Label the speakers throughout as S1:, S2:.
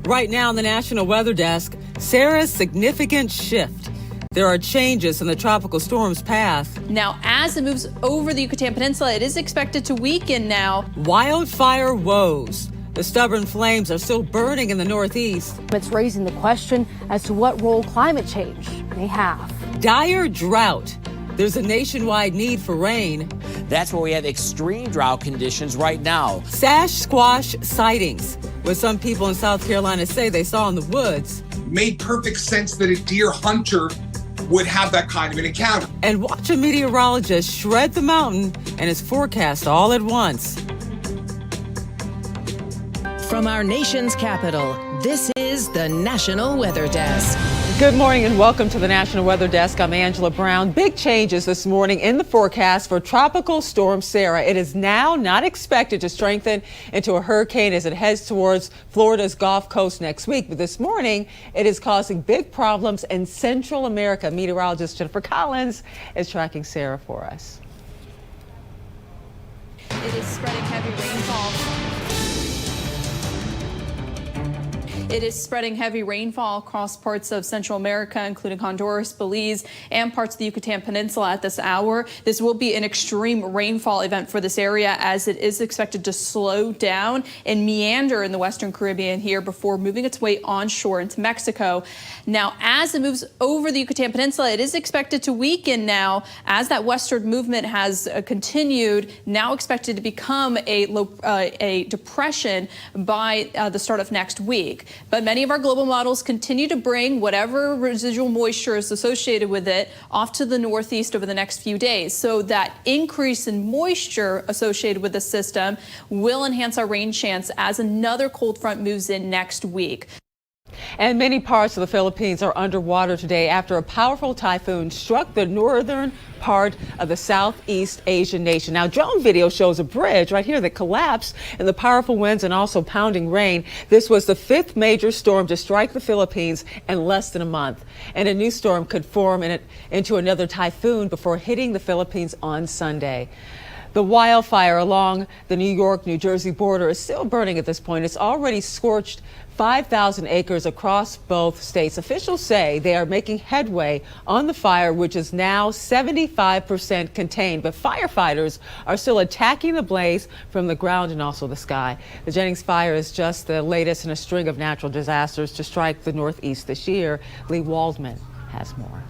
S1: Right now on the National Weather Desk, Sarah's significant shift. There are changes in the tropical storm's path.
S2: Now, as it moves over the Yucatan Peninsula, it is expected to weaken now.
S1: Wildfire woes. The stubborn flames are still burning in the Northeast.
S3: It's raising the question as to what role climate change may have.
S1: Dire drought. There's a nationwide need for rain.
S4: That's where we have extreme drought conditions right now.
S1: Sasquatch sightings, what some people in South Carolina say they saw in the woods.
S5: Made perfect sense that a deer hunter would have that kind of an encounter.
S1: And watch a meteorologist shred the mountain and his forecast all at once.
S6: From our nation's capital, this is the National Weather Desk.
S1: Good morning and welcome to the National Weather Desk. I'm Angela Brown. Big changes this morning in the forecast for Tropical Storm Sarah. It is now not expected to strengthen into a hurricane as it heads towards Florida's Gulf Coast next week. But this morning, it is causing big problems in Central America. Meteorologist Jennifer Collins is tracking Sarah for us.
S2: It is spreading heavy rainfall. It is spreading heavy rainfall across parts of Central America, including Honduras, Belize, and parts of the Yucatan Peninsula at this hour. This will be an extreme rainfall event for this area, as it is expected to slow down and meander in the Western Caribbean here before moving its way onshore into Mexico. Now, as it moves over the Yucatan Peninsula, it is expected to weaken now as that westward movement has continued, now expected to become a depression by the start of next week. But many of our global models continue to bring whatever residual moisture is associated with it off to the northeast over the next few days. So that increase in moisture associated with the system will enhance our rain chance as another cold front moves in next week.
S1: And many parts of the Philippines are underwater today after a powerful typhoon struck the northern part of the Southeast Asian nation. Now, drone video shows a bridge right here that collapsed in the powerful winds and also pounding rain. This was the fifth major storm to strike the Philippines in less than a month. And a new storm could form into another typhoon before hitting the Philippines on Sunday. The wildfire along the New York-New Jersey border is still burning at this point. It's already scorched 5,000 acres across both states. Officials say they are making headway on the fire, which is now 75% contained. But firefighters are still attacking the blaze from the ground and also the sky. The Jennings fire is just the latest in a string of natural disasters to strike the Northeast this year. Lee Waldman has more.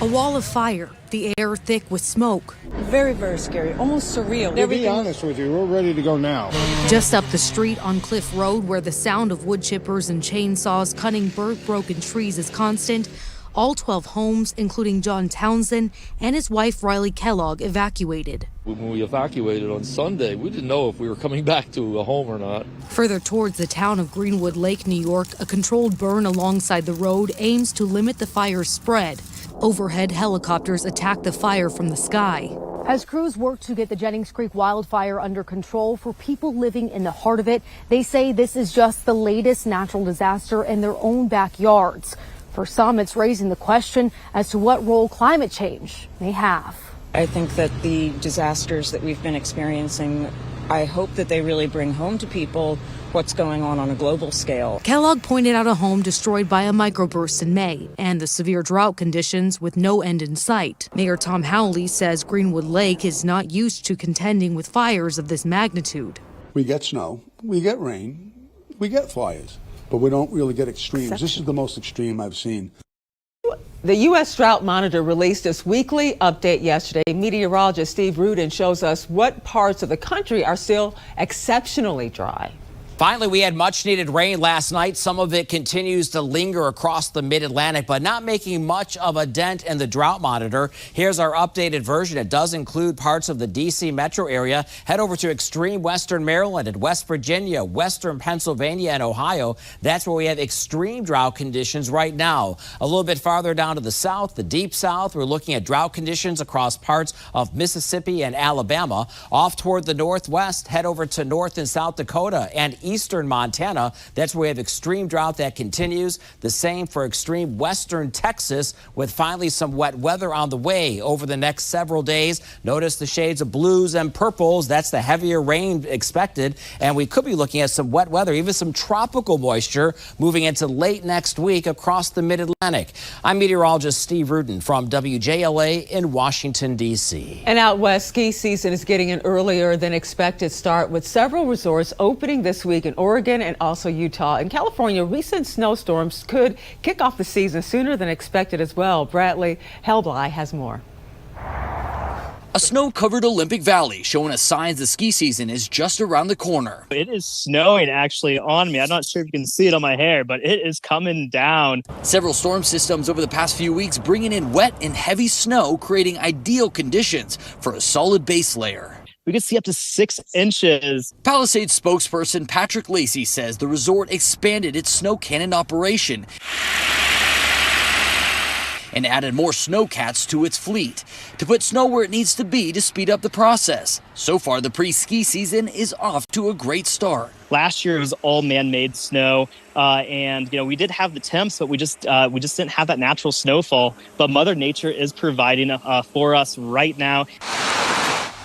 S7: A wall of fire, the air thick with smoke.
S8: Very, very scary, almost surreal.
S9: To be honest with you, we're ready to go now.
S7: Just up the street on Cliff Road, where the sound of wood chippers and chainsaws cutting broken trees is constant, all 12 homes, including John Townsend and his wife Riley Kellogg, evacuated.
S10: When we evacuated on Sunday, we didn't know if we were coming back to a home or not.
S7: Further towards the town of Greenwood Lake, New York, a controlled burn alongside the road aims to limit the fire's spread. Overhead helicopters attack the fire from the sky.
S3: As crews work to get the Jennings Creek wildfire under control for people living in the heart of it, they say this is just the latest natural disaster in their own backyards. For some, it's raising the question as to what role climate change may have.
S8: I think that the disasters that we've been experiencing, I hope that they really bring home to people what's going on a global scale.
S7: Kellogg pointed out a home destroyed by a microburst in May and the severe drought conditions with no end in sight. Mayor Tom Howley says Greenwood Lake is not used to contending with fires of this magnitude.
S9: We get snow, we get rain, we get fires, but we don't really get extremes. This is the most extreme I've seen.
S1: The U.S. Drought Monitor released its weekly update yesterday. Meteorologist Steve Rudin shows us what parts of the country are still exceptionally dry.
S4: Finally, we had much needed rain last night. Some of it continues to linger across the mid-Atlantic, but not making much of a dent in the drought monitor. Here's our updated version. It does include parts of the D.C. metro area. Head over to extreme western Maryland and West Virginia, western Pennsylvania and Ohio. That's where we have extreme drought conditions right now. A little bit farther down to the south, the deep south, we're looking at drought conditions across parts of Mississippi and Alabama. Off toward the northwest, head over to North and South Dakota and eastern Montana. That's where we have extreme drought that continues. The same for extreme western Texas, with finally some wet weather on the way over the next several days. Notice the shades of blues and purples. That's the heavier rain expected. And we could be looking at some wet weather, even some tropical moisture moving into late next week across the mid-Atlantic. I'm meteorologist Steve Rudin from WJLA in Washington, D.C.
S1: And out west, ski season is getting an earlier than expected start, with several resorts opening this week in Oregon and also Utah. In California, recent snowstorms could kick off the season sooner than expected as well. Bradley Helbly has more.
S11: A snow-covered Olympic Valley showing us signs the ski season is just around the corner.
S12: It is snowing actually on me. I'm not sure if you can see it on my hair, but it is coming down.
S11: Several storm systems over the past few weeks bringing in wet and heavy snow, creating ideal conditions for a solid base layer.
S12: We could see up to 6 inches.
S11: Palisades spokesperson Patrick Lacey says the resort expanded its snow cannon operation and added more snowcats to its fleet to put snow where it needs to be to speed up the process. So far, the pre-ski season is off to a great start.
S12: Last year it was all man-made snow, and we did have the temps, but we just didn't have that natural snowfall. But Mother Nature is providing for us right now.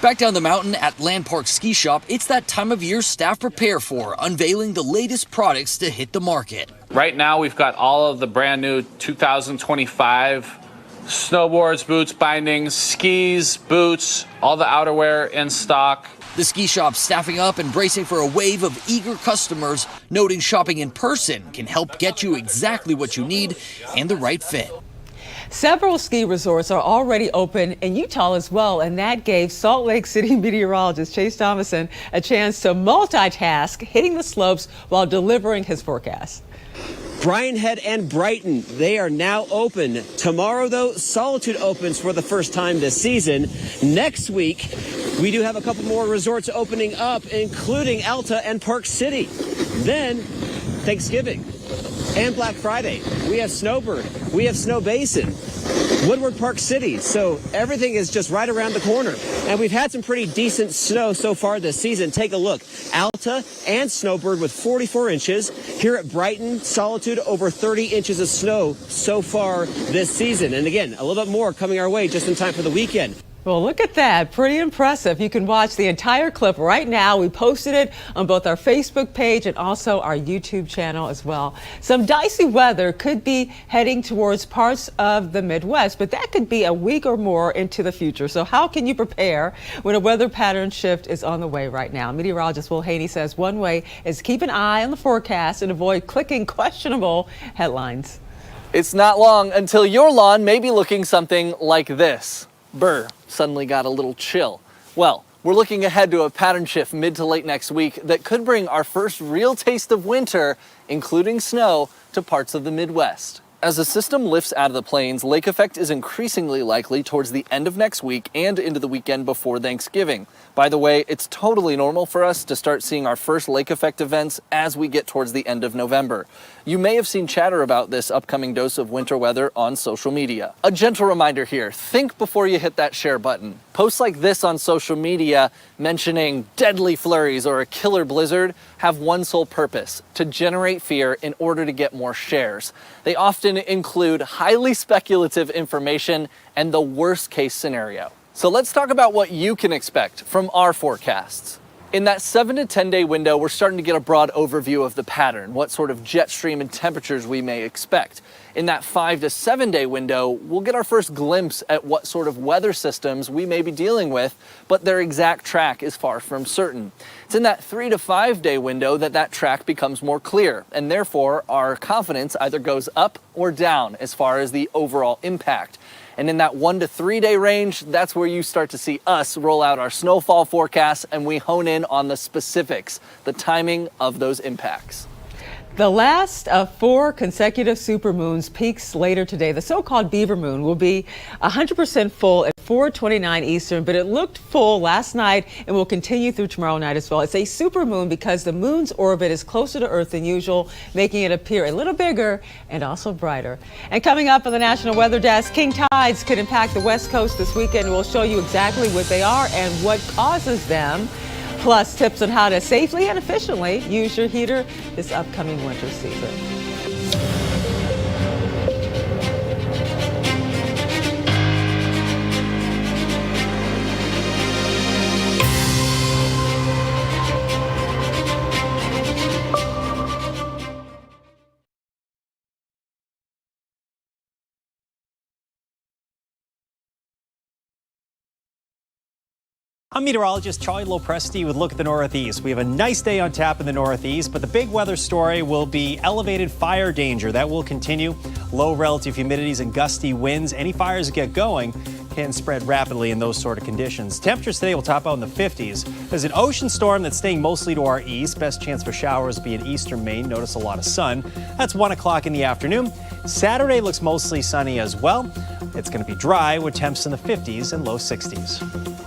S11: Back down the mountain at Land Park Ski Shop, it's that time of year staff prepare for, unveiling the latest products to hit the market.
S13: Right now, we've got all of the brand new 2025 snowboards, boots, bindings, skis, boots, all the outerwear in stock.
S11: The ski shop staffing up and bracing for a wave of eager customers, noting shopping in person can help get you exactly what you need and the right fit.
S1: Several ski resorts are already open in Utah as well, and that gave Salt Lake City meteorologist Chase Thomason a chance to multitask, hitting the slopes while delivering his forecast.
S14: Bryan Head and Brighton, they are now open. Tomorrow, though, Solitude opens for the first time this season. Next week, we do have a couple more resorts opening up, including Alta and Park City. Then, Thanksgiving and Black Friday. We have Snowbird. We have Snow Basin. Woodward Park City. So everything is just right around the corner. And we've had some pretty decent snow so far this season. Take a look. Alta and Snowbird with 44 inches. Here at Brighton, Solitude, over 30 inches of snow so far this season. And again, a little bit more coming our way just in time for the weekend.
S1: Well, look at that. Pretty impressive. You can watch the entire clip right now. We posted it on both our Facebook page and also our YouTube channel as well. Some dicey weather could be heading towards parts of the Midwest, but that could be a week or more into the future. So how can you prepare when a weather pattern shift is on the way right now? Meteorologist Will Haney says one way is keep an eye on the forecast and avoid clicking questionable headlines.
S15: It's not long until your lawn may be looking something like this. Brr, suddenly got a little chill. Well, we're looking ahead to a pattern shift mid to late next week that could bring our first real taste of winter, including snow, to parts of the Midwest. As the system lifts out of the plains, lake effect is increasingly likely towards the end of next week and into the weekend before Thanksgiving. By the way, it's totally normal for us to start seeing our first lake effect events as we get towards the end of November. You may have seen chatter about this upcoming dose of winter weather on social media. A gentle reminder here, think before you hit that share button. Posts like this on social media mentioning deadly flurries or a killer blizzard have one sole purpose: to generate fear in order to get more shares. They often include highly speculative information and the worst case scenario. So let's talk about what you can expect from our forecasts. In that 7 to 10 day window, we're starting to get a broad overview of the pattern, what sort of jet stream and temperatures we may expect. In that 5 to 7 day window, we'll get our first glimpse at what sort of weather systems we may be dealing with, but their exact track is far from certain. It's in that 3 to 5 day window that track becomes more clear, and therefore our confidence either goes up or down as far as the overall impact. And in that 1 to 3 day range, that's where you start to see us roll out our snowfall forecasts and we hone in on the specifics, the timing of those impacts.
S1: The last of 4 consecutive supermoons peaks later today. The so-called Beaver Moon will be 100% full at 4:29 Eastern, but it looked full last night and will continue through tomorrow night as well. It's a supermoon because the moon's orbit is closer to Earth than usual, making it appear a little bigger and also brighter. And coming up on the National Weather Desk, king tides could impact the West Coast this weekend. We'll show you exactly what they are and what causes them. Plus, tips on how to safely and efficiently use your heater this upcoming winter season.
S16: I'm meteorologist Charlie Lopresti with a look at the Northeast. We have a nice day on tap in the Northeast, but the big weather story will be elevated fire danger. That will continue. Low relative humidities and gusty winds. Any fires that get going can spread rapidly in those sort of conditions. Temperatures today will top out in the 50s. There's an ocean storm that's staying mostly to our east. Best chance for showers will be in eastern Maine. Notice a lot of sun. That's 1 o'clock in the afternoon. Saturday looks mostly sunny as well. It's going to be dry with temps in the 50s and low 60s.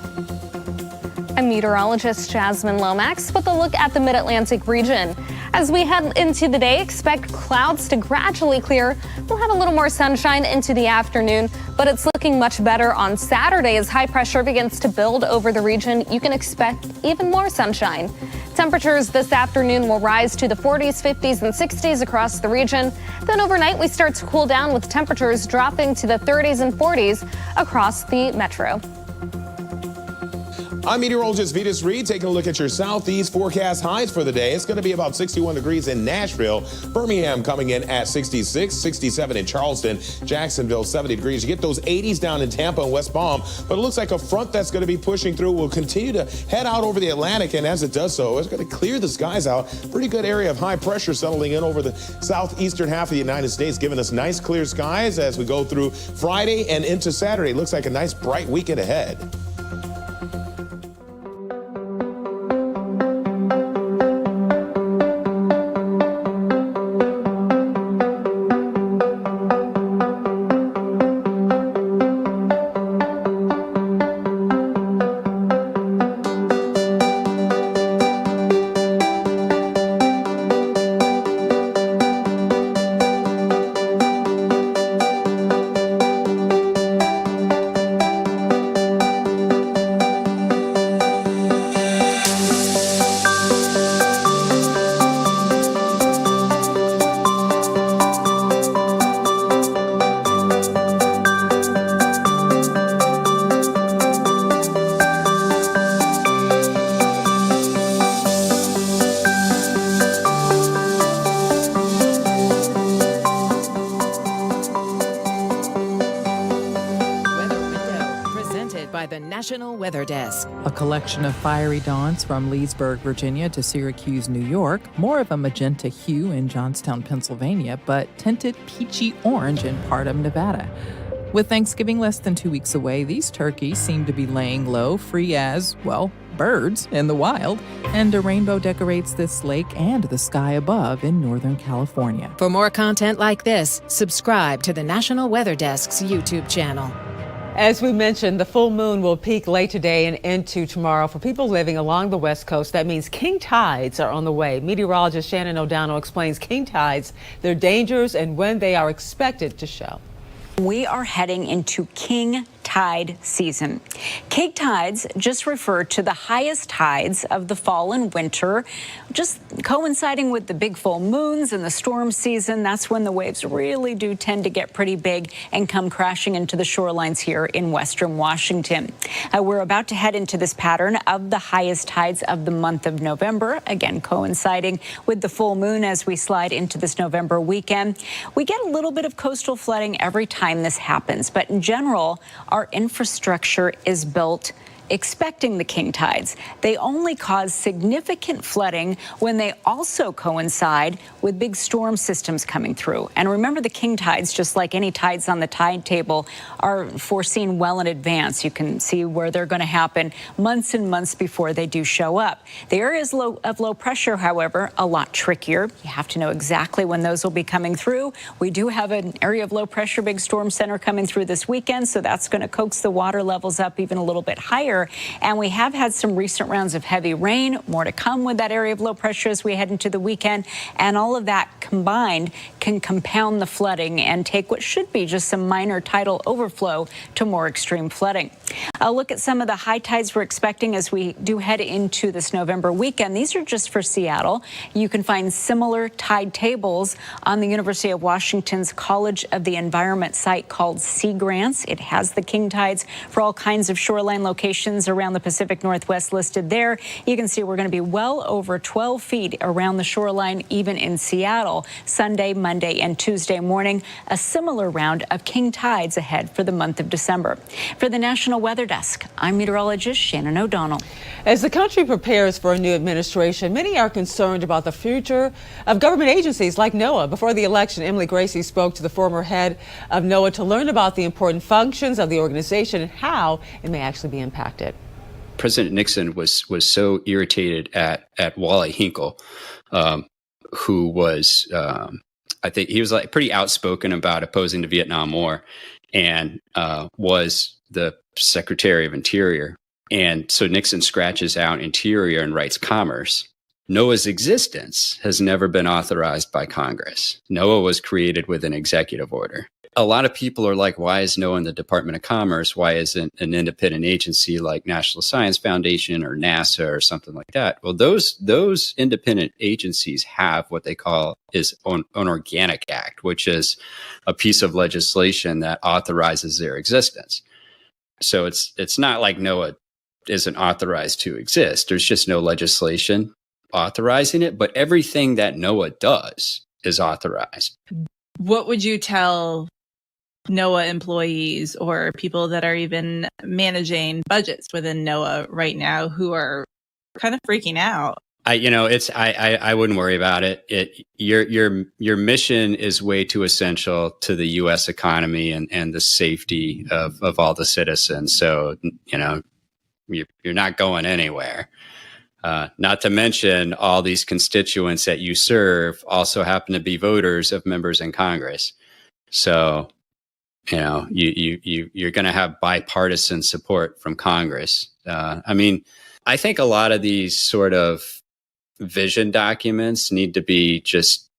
S17: I'm meteorologist Jasmine Lomax with a look at the Mid-Atlantic region. As we head into the day, expect clouds to gradually clear. We'll have a little more sunshine into the afternoon, but it's looking much better on Saturday as high pressure begins to build over the region. You can expect even more sunshine. Temperatures this afternoon will rise to the 40s, 50s, and 60s across the region. Then overnight, we start to cool down with temperatures dropping to the 30s and 40s across the metro.
S18: I'm meteorologist Vitas Reed taking a look at your southeast forecast highs for the day. It's going to be about 61 degrees in Nashville. Birmingham coming in at 66, 67 in Charleston, Jacksonville 70 degrees. You get those 80s down in Tampa and West Palm, but it looks like a front that's going to be pushing through will continue to head out over the Atlantic, and as it does so, it's going to clear the skies out. Pretty good area of high pressure settling in over the southeastern half of the United States, giving us nice clear skies as we go through Friday and into Saturday. Looks like a nice bright weekend ahead.
S6: The National Weather Desk.
S19: A collection of fiery dawns from Leesburg, Virginia to Syracuse, New York. More of a magenta hue in Johnstown, Pennsylvania, but tinted peachy orange in part of Nevada. With Thanksgiving less than 2 weeks away, these turkeys seem to be laying low, free as, well, birds in the wild. And a rainbow decorates this lake and the sky above in Northern California.
S6: For more content like this, subscribe to the National Weather Desk's YouTube channel.
S1: As we mentioned, the full moon will peak late today and into tomorrow. For people living along the West Coast, that means king tides are on the way. Meteorologist Shannon O'Donnell explains king tides, their dangers, and when they are expected to show.
S20: We are heading into king tide season. King tides just refer to the highest tides of the fall and winter, just coinciding with the big full moons and the storm season. That's when the waves really do tend to get pretty big and come crashing into the shorelines here in western Washington. We're about to head into this pattern of the highest tides of the month of November, again coinciding with the full moon as we slide into this November weekend. We get a little bit of coastal flooding every time this happens, but in general, our infrastructure is built expecting the king tides. They only cause significant flooding when they also coincide with big storm systems coming through. And remember, the king tides, just like any tides on the tide table, are foreseen well in advance. You can see where they're going to happen months and months before they do show up. The areas of low pressure, however, a lot trickier. You have to know exactly when those will be coming through. We do have an area of low pressure big storm center coming through this weekend, so that's going to coax the water levels up even a little bit higher there. And we have had some recent rounds of heavy rain. More to come with that area of low pressure as we head into the weekend. And all of that combined can compound the flooding and take what should be just some minor tidal overflow to more extreme flooding. A look at some of the high tides we're expecting as we do head into this November weekend. These are just for Seattle. You can find similar tide tables on the University of Washington's College of the Environment site called Sea Grants. It has the king tides for all kinds of shoreline locations around the Pacific Northwest listed there. You can see we're going to be well over 12 feet around the shoreline, even in Seattle. Sunday, Monday, and Tuesday morning, a similar round of king tides ahead for the month of December. For the National Weather Desk, I'm meteorologist Shannon O'Donnell.
S1: As the country prepares for a new administration, many are concerned about the future of government agencies like NOAA. Before the election, Emily Gracie spoke to the former head of NOAA to learn about the important functions of the organization and how it may actually be impacted.
S21: President Nixon was so irritated at Wally Hinkle, who was, I think he was like pretty outspoken about opposing the Vietnam War, and was the Secretary of Interior. And so Nixon scratches out Interior and writes Commerce. NOAA's existence has never been authorized by Congress. NOAA was created with an executive order. A lot of people are like, why is NOAA in the Department of Commerce? Why isn't an independent agency like National Science Foundation or NASA or something like that? Well, those independent agencies have what they call is an Organic Act, which is a piece of legislation that authorizes their existence. So it's not like NOAA isn't authorized to exist. There's just no legislation authorizing it, but everything that NOAA does is authorized.
S22: What would you tell NOAA employees or people that are even managing budgets within NOAA right now who are kind of freaking out?
S21: I wouldn't worry about it. Your mission is way too essential to the U.S. economy and the safety of all the citizens. So, you're not going anywhere. Not to mention all these constituents that you serve also happen to be voters of members in Congress. So, you're going to have bipartisan support from Congress. I think a lot of these sort of vision documents need to be just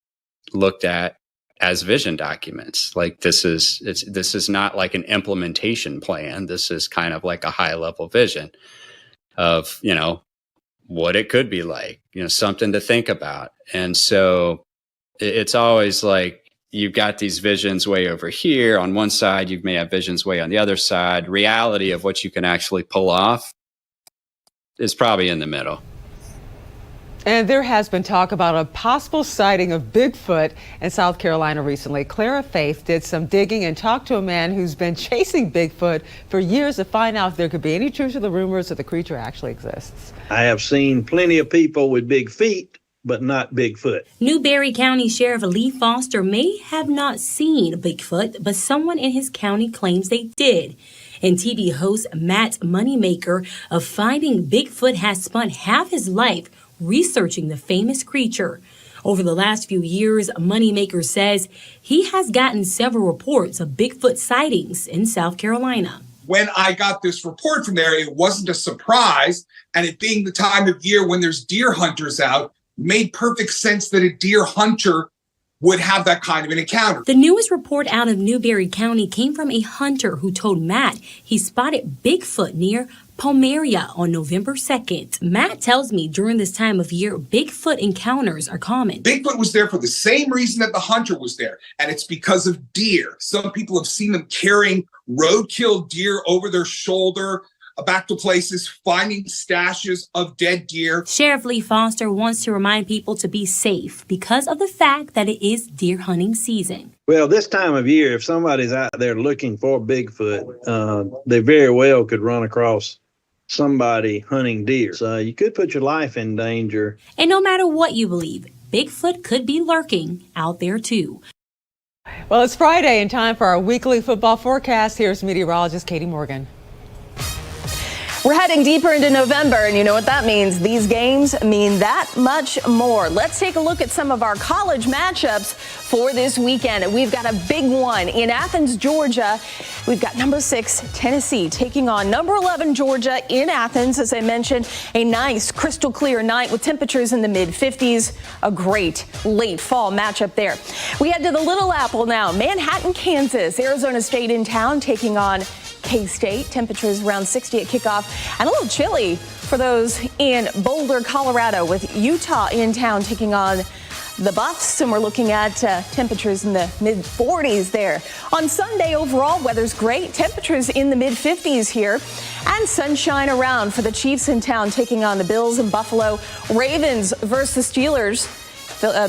S21: looked at as vision documents. Like this is not like an implementation plan. This is kind of like a high level vision of, what it could be like, something to think about. And so it's always like you've got these visions way over here on one side, you may have visions way on the other side. Reality of what you can actually pull off is probably in the middle.
S1: And there has been talk about a possible sighting of Bigfoot in South Carolina recently. Clara Faith did some digging and talked to a man who's been chasing Bigfoot for years to find out if there could be any truth to the rumors that the creature actually exists.
S23: I have seen plenty of people with big feet, but not Bigfoot.
S24: Newberry County Sheriff Lee Foster may have not seen Bigfoot, but someone in his county claims they did. And TV host Matt Moneymaker of Finding Bigfoot has spent half his life researching the famous creature. Over the last few years, Moneymaker says he has gotten several reports of Bigfoot sightings in South Carolina.
S5: When I got this report from there, it wasn't a surprise. And it being the time of year when there's deer hunters out, made perfect sense that a deer hunter would have that kind of an encounter.
S24: The newest report out of Newberry County came from a hunter who told Matt he spotted Bigfoot near Palmyra on November 2nd. Matt tells me during this time of year, Bigfoot encounters are common.
S5: Bigfoot was there for the same reason that the hunter was there, and it's because of deer. Some people have seen them carrying roadkill deer over their shoulder back to places, finding stashes of dead deer.
S24: Sheriff Lee Foster wants to remind people to be safe because of the fact that it is deer hunting season.
S23: Well, this time of year, if somebody's out there looking for Bigfoot, they very well could run across somebody hunting deer. So you could put your life in danger.
S24: And no matter what you believe, Bigfoot could be lurking out there too.
S1: Well, it's Friday and time for our weekly football forecast. Here's meteorologist Katie Morgan.
S2: We're heading deeper into November, and you know what that means. These games mean that much more. Let's take a look at some of our college matchups for this weekend. We've got a big one in Athens, Georgia. We've got number 6, Tennessee, taking on number 11, Georgia in Athens. As I mentioned, a nice crystal clear night with temperatures in the mid-50s. A great late fall matchup there. We head to the Little Apple now. Manhattan, Kansas. Arizona State in town taking on K-State. Temperatures around 60 at kickoff and a little chilly for those in Boulder, Colorado, with Utah in town taking on the Buffs, and we're looking at temperatures in the mid-40s there. On Sunday, overall, weather's great. Temperatures in the mid-50s here, and sunshine around for the Chiefs in town taking on the Bills in Buffalo. Ravens versus Steelers.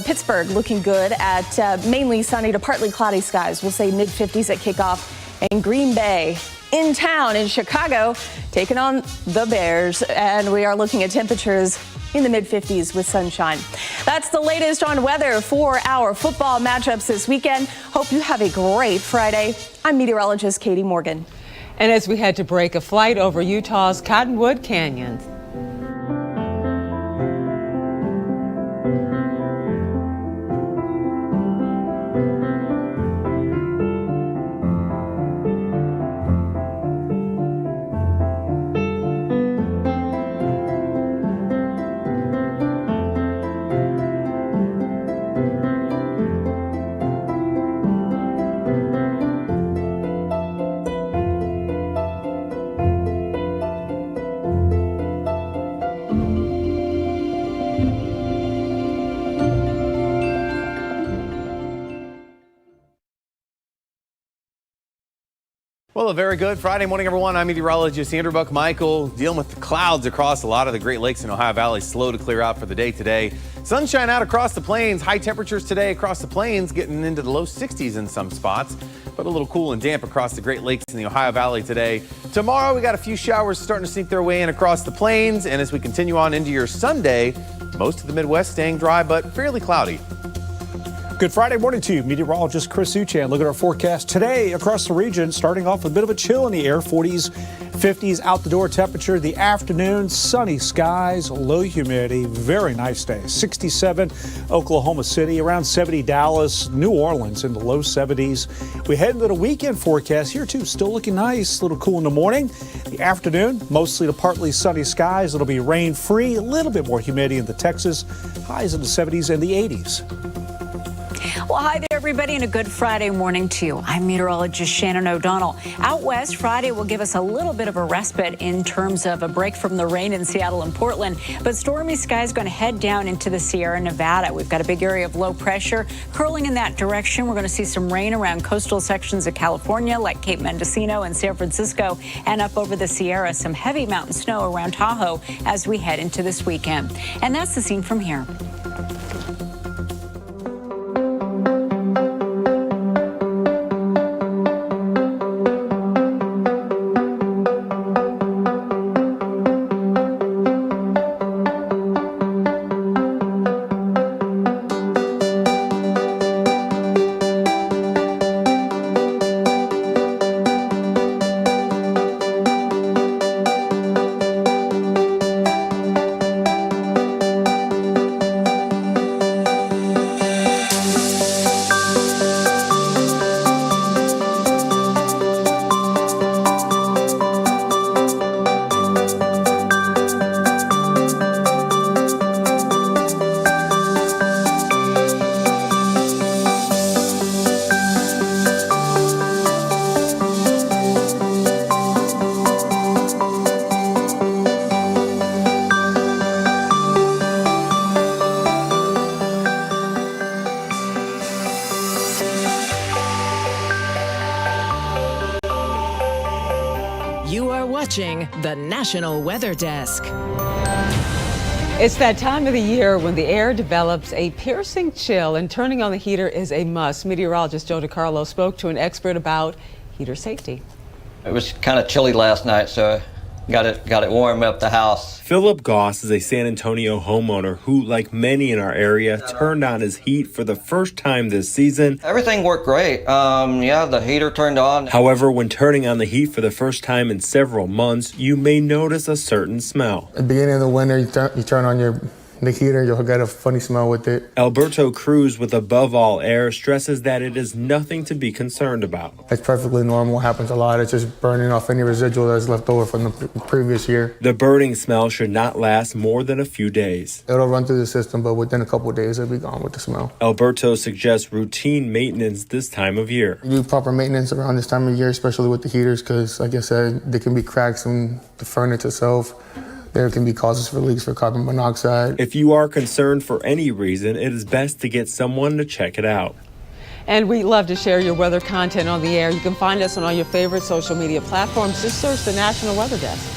S2: Pittsburgh looking good at mainly sunny to partly cloudy skies. We'll say mid-50s at kickoff. And Green Bay in town in Chicago taking on the Bears, and we are looking at temperatures in the mid-50s with sunshine. That's the latest on weather for our football matchups this weekend. Hope you have a great Friday. I'm meteorologist Katie Morgan.
S1: And as we head to break, a flight over Utah's Cottonwood Canyon.
S3: Well, a very good Friday morning, everyone. I'm meteorologist Andrew Buck-Michael, dealing with the clouds across a lot of the Great Lakes and Ohio Valley, slow to clear out for the day today. Sunshine out across the plains. High temperatures today across the plains, getting into the low 60s in some spots, but a little cool and damp across the Great Lakes and the Ohio Valley today. Tomorrow, we got a few showers starting to sneak their way in across the plains, and as we continue on into your Sunday, most of the Midwest staying dry, but fairly cloudy.
S8: Good Friday morning to you. Meteorologist Chris Uchan. Look at our forecast today across the region, starting off with a bit of a chill in the air, 40s, 50s out the door temperature. The afternoon, sunny skies, low humidity, very nice day. 67 Oklahoma City, around 70 Dallas, New Orleans in the low 70s. We head into the weekend forecast here too, still looking nice, a little cool in the morning. The afternoon, mostly to partly sunny skies. It'll be rain free, a little bit more humidity in the Texas, highs in the 70s and the 80s.
S20: Well, hi there, everybody, and a good Friday morning to you. I'm meteorologist Shannon O'Donnell. Out west, Friday will give us a little bit of a respite in terms of a break from the rain in Seattle and Portland, but stormy skies going to head down into the Sierra Nevada. We've got a big area of low pressure curling in that direction. We're going to see some rain around coastal sections of California, like Cape Mendocino and San Francisco, and up over the Sierra, some heavy mountain snow around Tahoe as we head into this weekend. And that's the scene from here.
S6: The National Weather Desk.
S1: It's that time of the year when the air develops a piercing chill, and turning on the heater is a must. Meteorologist Joe DiCarlo spoke to an expert about heater safety.
S10: It was kind of chilly last night, so
S4: got it warm up the house.
S7: Philip Goss is a San Antonio homeowner who, like many in our area, turned on his heat for the first time this season.
S4: Everything worked great. Yeah, the heater turned on.
S7: However, when turning on the heat for the first time in several months, you may notice a certain smell.
S9: At the beginning of the winter, you turn on the heater, you'll get a funny smell with it.
S7: Alberto Cruz with Above All Air stresses that it is nothing to be concerned about.
S9: It's perfectly normal, happens a lot. It's just burning off any residual that's left over from the previous year.
S7: The burning smell should not last more than a few days.
S9: It'll run through the system, but within a couple of days, it'll be gone with the smell.
S7: Alberto suggests routine maintenance this time of year.
S9: You do proper maintenance around this time of year, especially with the heaters, because like I said, there can be cracks in the furnace itself. There can be causes for leaks for carbon monoxide.
S7: If you are concerned for any reason, it is best to get someone to check it out.
S1: And we love to share your weather content on the air. You can find us on all your favorite social media platforms. Just search the National Weather Desk.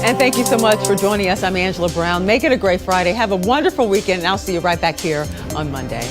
S1: And thank you so much for joining us. I'm Angela Brown. Make it a great Friday. Have a wonderful weekend, and I'll see you right back here on Monday.